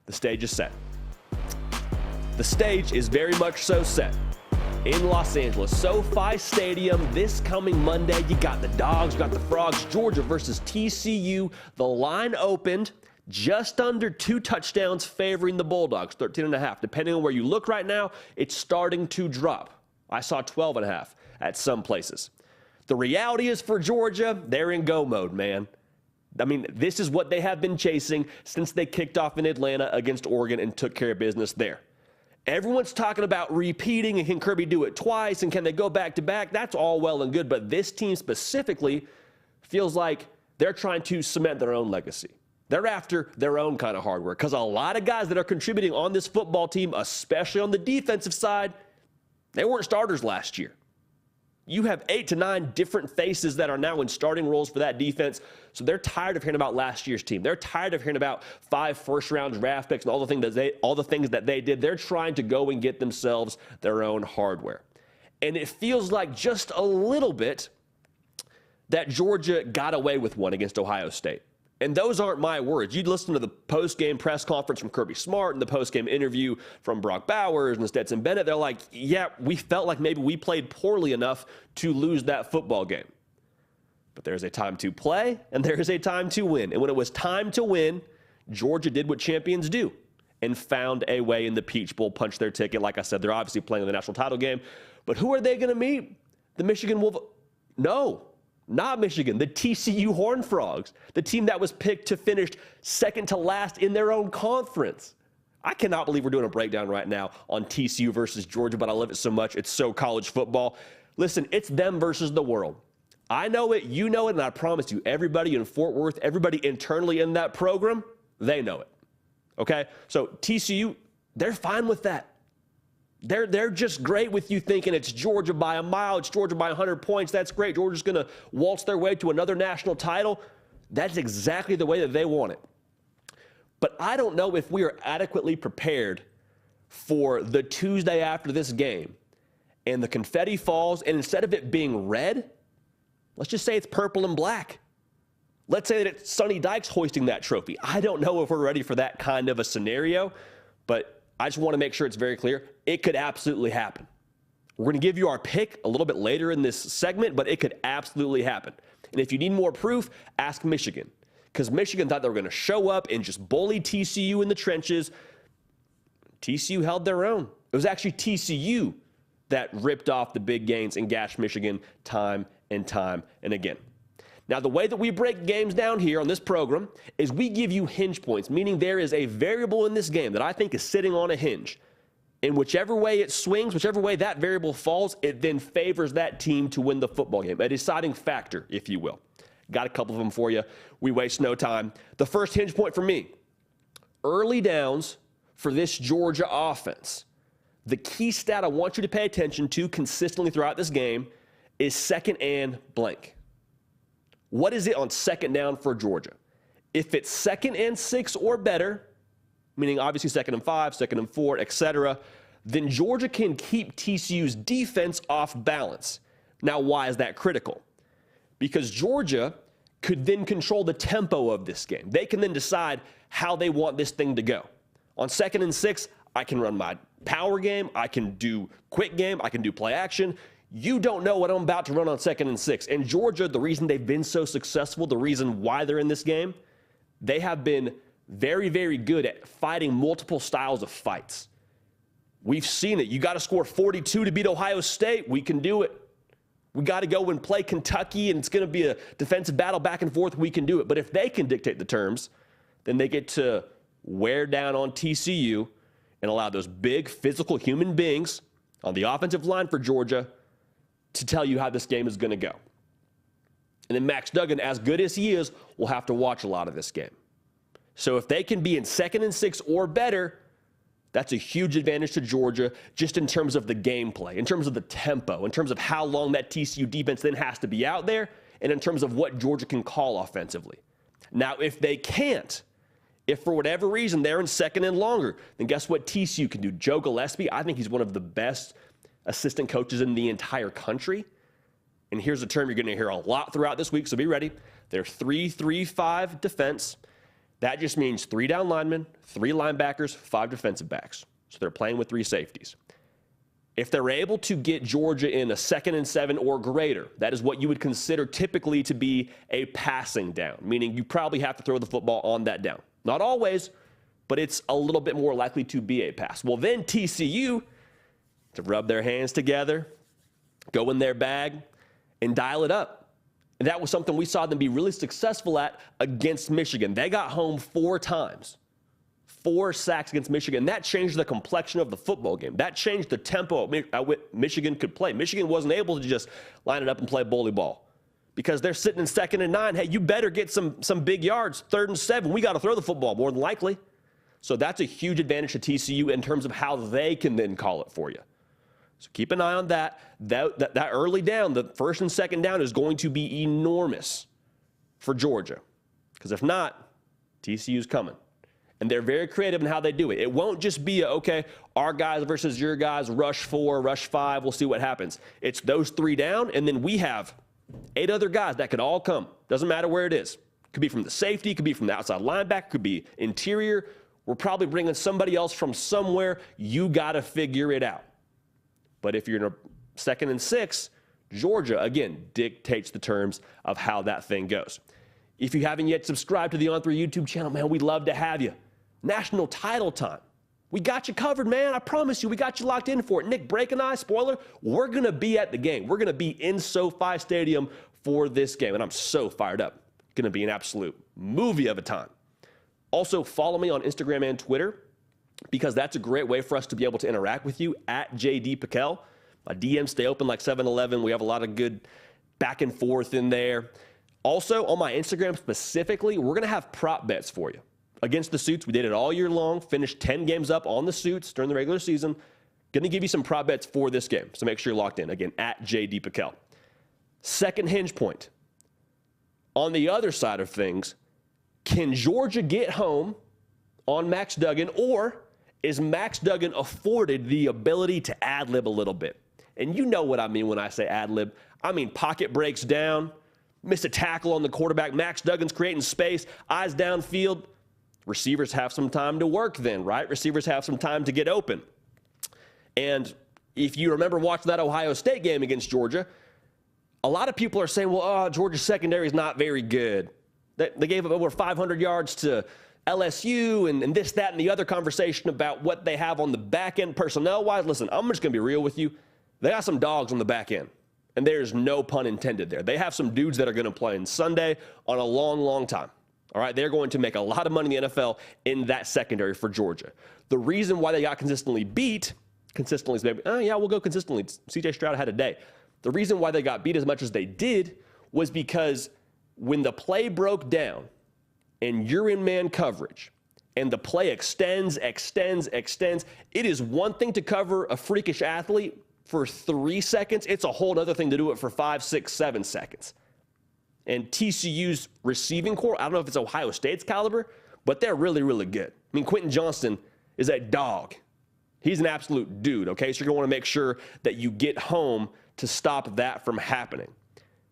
The stage is set. The stage is very much so set. In Los Angeles, SoFi Stadium, this coming Monday, you got the Dogs, you got the Frogs, Georgia versus TCU. The line opened just under 2 touchdowns favoring the Bulldogs, 13.5. Depending on where you look right now, it's starting to drop. I saw 12.5 at some places. The reality is for Georgia, they're in go mode, man. I mean, this is what they have been chasing since they kicked off in Atlanta against Oregon and took care of business there. Everyone's talking about repeating, and can Kirby do it twice, and can they go back-to-back? That's all well and good, but this team specifically feels like they're trying to cement their own legacy. They're after their own kind of hardware, because a lot of guys that are contributing on this football team, especially on the defensive side, they weren't starters last year. You have 8 to 9 different faces that are now in starting roles for that defense. So they're tired of hearing about last year's team. They're tired of hearing about 5 first-round draft picks and all the things that they did. They're trying to go and get themselves their own hardware. And it feels like just a little bit that Georgia got away with one against Ohio State. And those aren't my words. You'd listen to the post-game press conference from Kirby Smart and the post-game interview from Brock Bowers and Stetson Bennett. They're like, yeah, we felt like maybe we played poorly enough to lose that football game. But there's a time to play, and there's a time to win. And when it was time to win, Georgia did what champions do and found a way in the Peach Bowl, punched their ticket. Like I said, they're obviously playing in the national title game. But who are they going to meet? The Michigan Wolverines? No. Not Michigan, the TCU Horned Frogs, the team that was picked to finish second to last in their own conference. I cannot believe we're doing a breakdown right now on TCU versus Georgia, but I love it so much. It's so college football. Listen, it's them versus the world. I know it, you know it, and I promise you, everybody in Fort Worth, everybody internally in that program, they know it. Okay? So TCU, they're fine with that. They're just great with you thinking it's Georgia by a mile, it's Georgia by 100 points. That's great. Georgia's going to waltz their way to another national title. That's exactly the way that they want it. But I don't know if we are adequately prepared for the Tuesday after this game and the confetti falls, and instead of it being red, let's just say it's purple and black. Let's say that it's Sonny Dykes hoisting that trophy. I don't know if we're ready for that kind of a scenario, but I just want to make sure it's very clear. It could absolutely happen. We're going to give you our pick a little bit later in this segment, but it could absolutely happen. And if you need more proof, ask Michigan, because Michigan thought they were going to show up and just bully TCU in the trenches. TCU held their own. It was actually TCU that ripped off the big gains and gashed Michigan time and time and again. Now, the way that we break games down here on this program is we give you hinge points, meaning there is a variable in this game that I think is sitting on a hinge. And whichever way it swings, whichever way that variable falls, it then favors that team to win the football game, a deciding factor, if you will. Got a couple of them for you. We waste no time. The first hinge point for me, early downs for this Georgia offense. The key stat I want you to pay attention to consistently throughout this game is second and blank. What is it on second down for Georgia? If it's 2nd and 6 or better, meaning obviously 2nd and 5, 2nd and 4, etc., then Georgia can keep TCU's defense off balance. Now, why is that critical? Because Georgia could then control the tempo of this game. They can then decide how they want this thing to go. On 2nd and 6, I can run my power game, I can do quick game, I can do play action. You don't know what I'm about to run on 2nd and 6. And Georgia, the reason they've been so successful, the reason why they're in this game, they have been very, very good at fighting multiple styles of fights. We've seen it. You got to score 42 to beat Ohio State. We can do it. We got to go and play Kentucky, and it's going to be a defensive battle back and forth. We can do it. But if they can dictate the terms, then they get to wear down on TCU and allow those big physical human beings on the offensive line for Georgia to tell you how this game is going to go. And then Max Duggan, as good as he is, will have to watch a lot of this game. So if they can be in 2nd and 6 or better, that's a huge advantage to Georgia just in terms of the gameplay, in terms of the tempo, in terms of how long that TCU defense then has to be out there, and in terms of what Georgia can call offensively. Now, if they can't, if for whatever reason they're in 2nd and longer, then guess what TCU can do? Joe Gillespie, I think he's one of the best assistant coaches in the entire country. And here's a term you're going to hear a lot throughout this week, so be ready. Their 3-3-5 defense. That just means 3 down linemen, 3 linebackers, 5 defensive backs. So they're playing with 3 safeties. If they're able to get Georgia in a 2nd and 7 or greater, that is what you would consider typically to be a passing down, meaning you probably have to throw the football on that down. Not always, but it's a little bit more likely to be a pass. Well, then TCU, to rub their hands together, go in their bag, and dial it up. And that was something we saw them be really successful at against Michigan. They got home 4 times. 4 sacks against Michigan. That changed the complexion of the football game. That changed the tempo at which Michigan could play. Michigan wasn't able to just line it up and play bully ball because they're sitting in 2nd and 9. Hey, you better get some big yards. 3rd and 7, we got to throw the football more than likely. So that's a huge advantage to TCU in terms of how they can then call it for you. So keep an eye on that. That early down, the 1st and 2nd down is going to be enormous for Georgia. Because if not, TCU's coming. And they're very creative in how they do it. It won't just be, okay, our guys versus your guys, rush 4, rush 5, we'll see what happens. It's those 3 down, and then we have 8 other guys that could all come. Doesn't matter where it is. Could be from the safety, could be from the outside linebacker, could be interior. We're probably bringing somebody else from somewhere. You got to figure it out. But if you're in a 2nd and 6, Georgia, again, dictates the terms of how that thing goes. If you haven't yet subscribed to the On3 YouTube channel, man, we'd love to have you. National title time. We got you covered, man. I promise you, we got you locked in for it. Nick Brake and I, spoiler, we're going to be at the game. We're going to be in SoFi Stadium for this game, and I'm so fired up. Going to be an absolute movie of a time. Also, follow me on Instagram and Twitter, because that's a great way for us to be able to interact with you at JD Piquel. My DMs stay open like 7-Eleven. We have a lot of good back and forth in there. Also, on my Instagram specifically, we're going to have prop bets for you. Against the suits, we did it all year long, finished 10 games up on the suits during the regular season. Going to give you some prop bets for this game, so make sure you're locked in. Again, at JD Piquel. Second hinge point. On the other side of things, can Georgia get home on Max Duggan, or is Max Duggan afforded the ability to ad-lib a little bit? And you know what I mean when I say ad-lib. I mean pocket breaks down, miss a tackle on the quarterback. Max Duggan's creating space, eyes downfield. Receivers have some time to work then, right? Receivers have some time to get open. And if you remember watching that Ohio State game against Georgia, a lot of people are saying, well, Georgia's secondary is not very good. They gave up over 500 yards to LSU and this, that, and the other conversation about what they have on the back end personnel-wise. Listen, I'm just going to be real with you. They got some dogs on the back end, and there's no pun intended there. They have some dudes that are going to play on Sunday on a long, long time. All right, they're going to make a lot of money in the NFL in that secondary for Georgia. The reason why they got consistently beat, consistently is maybe, we'll go consistently. C.J. Stroud had a day. The reason why they got beat as much as they did was because when the play broke down and you're in man coverage and the play extends, it is one thing to cover a freakish athlete for 3 seconds. It's a whole other thing to do it for 5, 6, 7 seconds. And TCU's receiving core, I don't know if it's Ohio State's caliber, but they're really, really good. I mean, Quentin Johnston is a dog. He's an absolute dude, okay? So you're going to want to make sure that you get home to stop that from happening.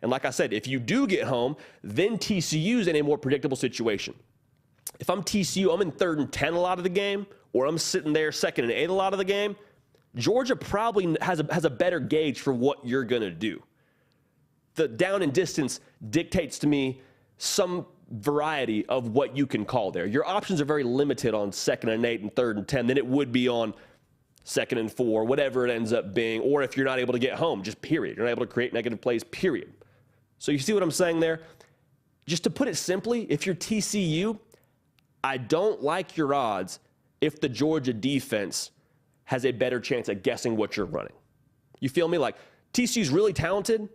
And like I said, if you do get home, then TCU's in a more predictable situation. If I'm TCU, I'm in 3rd and 10 a lot of the game, or I'm sitting there 2nd and 8 a lot of the game, Georgia probably has a better gauge for what you're going to do. The down and distance dictates to me some variety of what you can call there. Your options are very limited on 2nd and 8 and 3rd and 10 than it would be on 2nd and 4, whatever it ends up being, or if you're not able to get home, just period. You're not able to create negative plays, period. So you see what I'm saying there? Just to put it simply, if you're TCU, I don't like your odds if the Georgia defense has a better chance at guessing what you're running. You feel me? Like, TCU's really talented,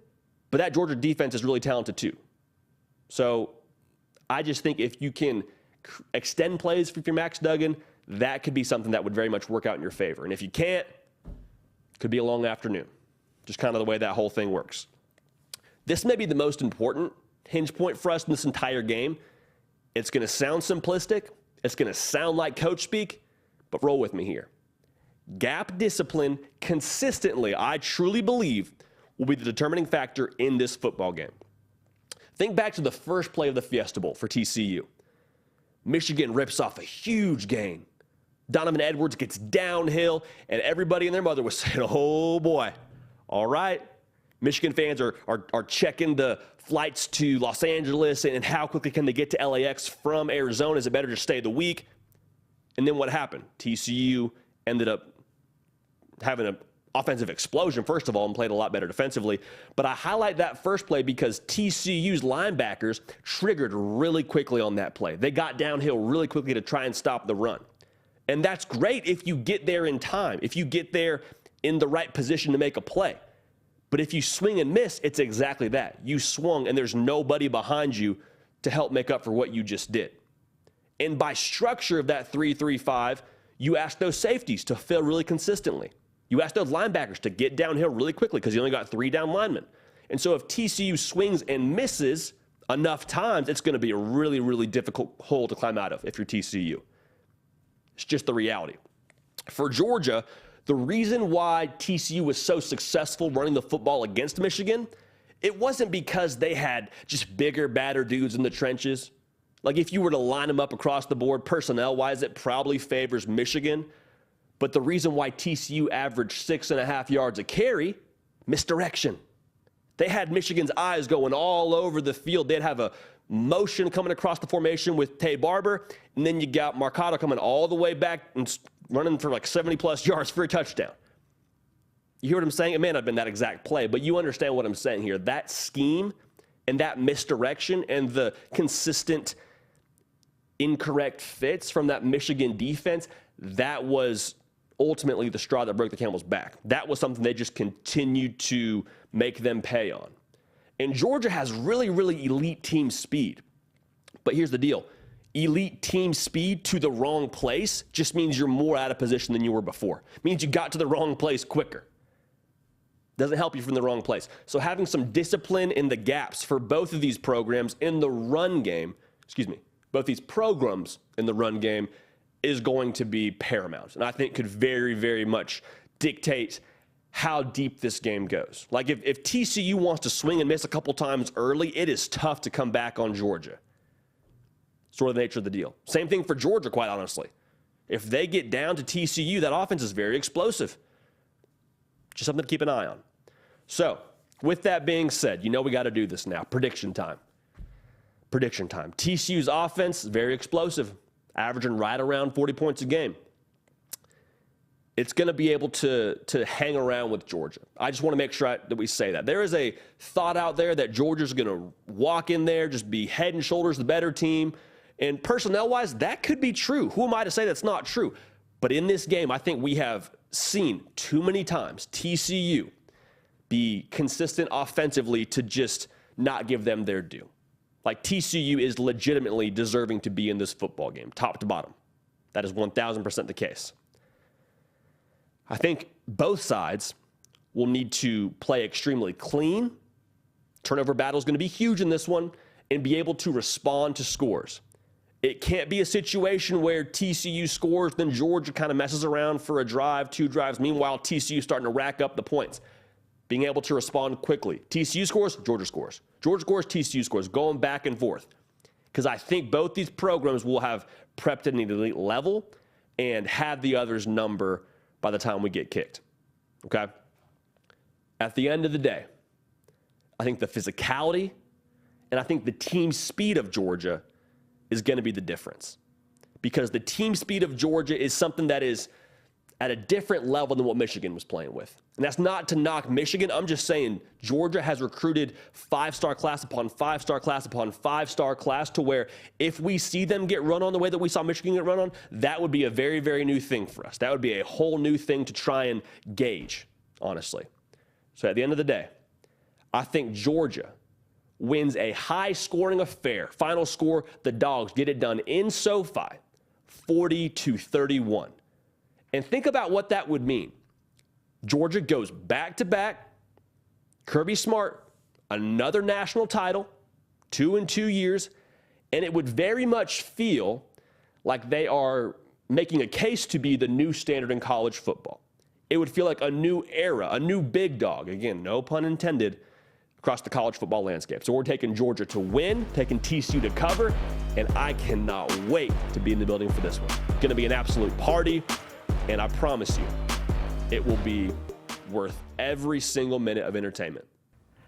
but that Georgia defense is really talented too. So I just think if you can extend plays for your Max Duggan, that could be something that would very much work out in your favor. And if you can't, it could be a long afternoon. Just kind of the way that whole thing works. This may be the most important hinge point for us in this entire game. It's going to sound simplistic. It's going to sound like coach speak, but roll with me here. Gap discipline consistently, I truly believe, will be the determining factor in this football game. Think back to the first play of the Fiesta Bowl for TCU. Michigan rips off a huge gain. Donovan Edwards gets downhill, and everybody and their mother was saying, oh boy, all right. Michigan fans are checking the flights to Los Angeles and how quickly can they get to LAX from Arizona. Is it better to stay the week? And then what happened? TCU ended up having an offensive explosion, first of all, and played a lot better defensively. But I highlight that first play because TCU's linebackers triggered really quickly on that play. They got downhill really quickly to try and stop the run. And that's great if you get there in time, if you get there in the right position to make a play. But if you swing and miss, it's exactly that. You swung and there's nobody behind you to help make up for what you just did. And by structure of that 3-3-5, you ask those safeties to fill really consistently. You ask those linebackers to get downhill really quickly because you only got 3 down linemen. And so if TCU swings and misses enough times, it's going to be a really, really difficult hole to climb out of if you're TCU. It's just the reality. For Georgia, the reason why TCU was so successful running the football against Michigan, it wasn't because they had just bigger, badder dudes in the trenches. Like if you were to line them up across the board personnel-wise, it probably favors Michigan. But the reason why TCU averaged 6.5 yards a carry, misdirection. They had Michigan's eyes going all over the field. They'd have a motion coming across the formation with Tay Barber, and then you got Mercado coming all the way back and running for like 70-plus yards for a touchdown. You hear what I'm saying? It may not have been that exact play, but you understand what I'm saying here. That scheme and that misdirection and the consistent incorrect fits from that Michigan defense, that was ultimately the straw that broke the camel's back. That was something they just continued to make them pay on. And Georgia has really, really elite team speed. But here's the deal. Elite team speed to the wrong place just means you're more out of position than you were before. It means you got to the wrong place quicker. Doesn't help you from the wrong place. So having some discipline in the gaps for both of these programs in the run game, both these programs in the run game is going to be paramount. And I think could very, very much dictate how deep this game goes. Like if TCU wants to swing and miss a couple times early, it is tough to come back on Georgia. Sort of the nature of the deal. Same thing for Georgia, quite honestly. If they get down to TCU, that offense is very explosive. Just something to keep an eye on. So, with that being said, you know we got to do this now. Prediction time. Prediction time. TCU's offense, very explosive, averaging right around 40 points a game. It's going to be able to hang around with Georgia. I just want to make sure that we say that. There is a thought out there that Georgia's going to walk in there, just be head and shoulders the better team. And personnel-wise, that could be true. Who am I to say that's not true? But in this game, I think we have seen too many times TCU be consistent offensively to just not give them their due. Like TCU is legitimately deserving to be in this football game, top to bottom. That is 1,000% the case. I think both sides will need to play extremely clean. Turnover battle is going to be huge in this one, and be able to respond to scores. It can't be a situation where TCU scores, then Georgia kind of messes around for a drive, 2 drives. Meanwhile, TCU starting to rack up the points. Being able to respond quickly. TCU scores, Georgia scores. Georgia scores, TCU scores. Going back and forth. Because I think both these programs will have prepped at an elite level and have the other's number by the time we get kicked. Okay? At the end of the day, I think the physicality and I think the team speed of Georgia is going to be the difference. Because the team speed of Georgia is something that is at a different level than what Michigan was playing with. And that's not to knock Michigan. I'm just saying Georgia has recruited 5-star class upon 5-star class upon 5-star class to where if we see them get run on the way that we saw Michigan get run on, that would be a very, very new thing for us. That would be a whole new thing to try and gauge, honestly. So at the end of the day, I think Georgia wins a high-scoring affair. Final score, the Dogs get it done in SoFi, 40-31. And think about what that would mean. Georgia goes back-to-back. Kirby Smart, another national title, 2 in 2 years. And it would very much feel like they are making a case to be the new standard in college football. It would feel like a new era, a new big dog. Again, no pun intended. across the college football landscape. So we're taking Georgia to win, taking TCU to cover, and I cannot wait to be in the building for this one. It's going to be an absolute party, and I promise you, it will be worth every single minute of entertainment.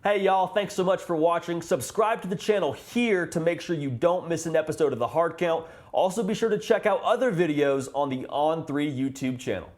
Hey y'all, thanks so much for watching. Subscribe to the channel here to make sure you don't miss an episode of The Hard Count. Also be sure to check out other videos on the On3 YouTube channel.